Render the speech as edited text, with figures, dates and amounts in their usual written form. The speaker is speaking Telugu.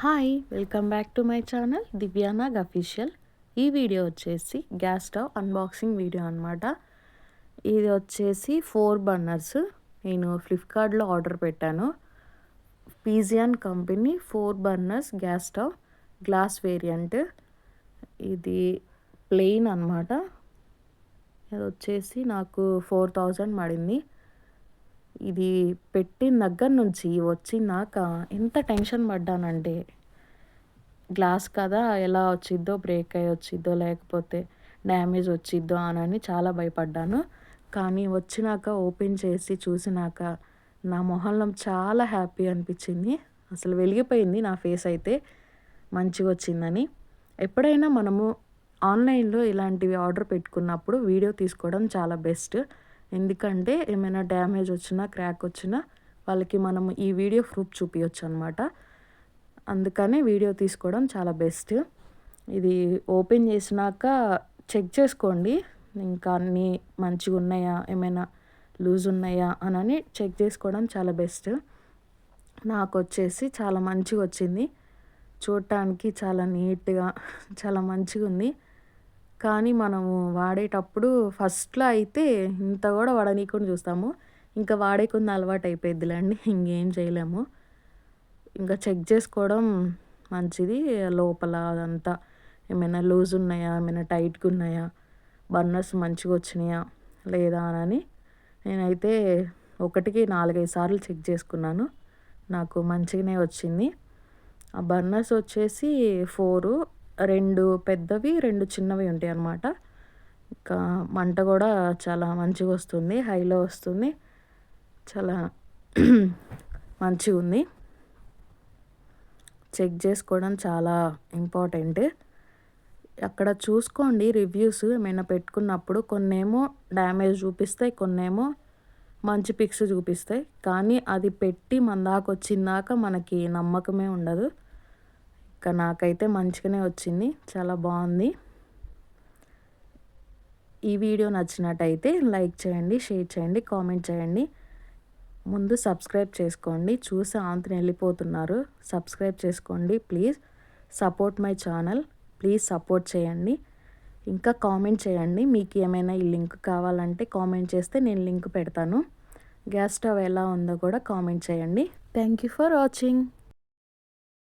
Hi welcome back to my channel Divyanag official. ఈ వీడియో వచ్చేసి గ్యాస్ స్టవ్ అన్బాక్సింగ్ వీడియో అనమాట. ఇది వచ్చేసి 4 బర్నర్స్. నేను ఫ్లిప్కార్ట్లో ఆర్డర్ పెట్టాను. Pigeon company 4 burners gas stove glass variant. ఇది ప్లెయిన్ అనమాట. ఇది వచ్చేసి నాకు 4000 పడింది. ఇది పెట్టిన దగ్గర నుంచి వచ్చినాక ఎంత టెన్షన్ పడ్డానంటే, గ్లాస్ కదా ఎలా వచ్చిద్దో, బ్రేక్ అయ్యి వచ్చిద్దో లేకపోతే డ్యామేజ్ వచ్చిద్దో అని చాలా భయపడ్డాను. కానీ వచ్చినాక ఓపెన్ చేసి చూసినాక నా మొహంలో చాలా హ్యాపీ అనిపించింది. అసలు వెలిగిపోయింది నా ఫేస్ అయితే, మంచిగా వచ్చిందని. ఎప్పుడైనా మనము ఆన్లైన్లో ఇలాంటివి ఆర్డర్ పెట్టుకున్నప్పుడు వీడియో తీసుకోవడం చాలా బెస్ట్. ఎందుకంటే ఏమైనా డ్యామేజ్ వచ్చినా, క్రాక్ వచ్చినా వాళ్ళకి మనము ఈ వీడియో ప్రూఫ్ చూపించవచ్చు అనమాట. అందుకని వీడియో తీసుకోవడం చాలా బెస్ట్. ఇది ఓపెన్ చేసినాక చెక్ చేసుకోండి, ఇంకా అన్నీ మంచిగా ఉన్నాయా, ఏమైనా లూజ్ ఉన్నాయా అని చెక్ చేసుకోవడం చాలా బెస్ట్. నాకు వచ్చేసి చాలా మంచిగా వచ్చింది. చూడటానికి చాలా నీట్గా చాలా మంచిగా ఉంది. కానీ మనము వాడేటప్పుడు ఫస్ట్లో అయితే ఇంత కూడా వాడనీయకుండా చూస్తాము. ఇంకా వాడే కొన్ని అలవాటు అయిపోయిద్దిలేండి, ఇంకేం చేయలేము. ఇంకా చెక్ చేసుకోవడం మంచిది. లోపల అదంతా ఏమైనా లూజ్ ఉన్నాయా, ఏమైనా టైట్గా ఉన్నాయా, బర్నర్స్ మంచిగా వచ్చినాయా లేదా అని నేనైతే 1కి 4-5 సార్లు చెక్ చేసుకున్నాను. నాకు మంచిగానే వచ్చింది. ఆ బర్నర్స్ వచ్చేసి 4, 2 పెద్దవి, 2 చిన్నవి ఉంటాయి అన్నమాట. ఇంకా మంట కూడా చాలా మంచిగా వస్తుంది, హైలో వస్తుంది. చాలా మంచిగా ఉంది. చెక్ చేసుకోవడం చాలా ఇంపార్టెంట్. అక్కడ చూసుకోండి రివ్యూస్ ఏమైనా పెట్టుకున్నప్పుడు. కొన్నేమో డ్యామేజ్ చూపిస్తాయి, కొన్నేమో మంచి పిక్స్ చూపిస్తాయి. కానీ అది పెట్టి మన దాకా వచ్చిందాక మనకి నమ్మకమే ఉండదు. ఇంకా నాకైతే మంచిగానే వచ్చింది, చాలా బాగుంది. ఈ వీడియో నచ్చినట్టయితే లైక్ చేయండి, షేర్ చేయండి, కామెంట్ చేయండి. ముందు సబ్స్క్రైబ్ చేసుకోండి. చూసి ఆంతని వెళ్ళిపోతున్నారు, సబ్స్క్రైబ్ చేసుకోండి please. Support my channel, please support చేయండి. ఇంకా కామెంట్ చేయండి, మీకు ఏమైనా ఈ లింక్ కావాలంటే కామెంట్ చేస్తే నేను లింక్ పెడతాను. గ్యాస్ స్టవ్ ఎలా ఉందో కూడా కామెంట్ చేయండి. Thank you for watching.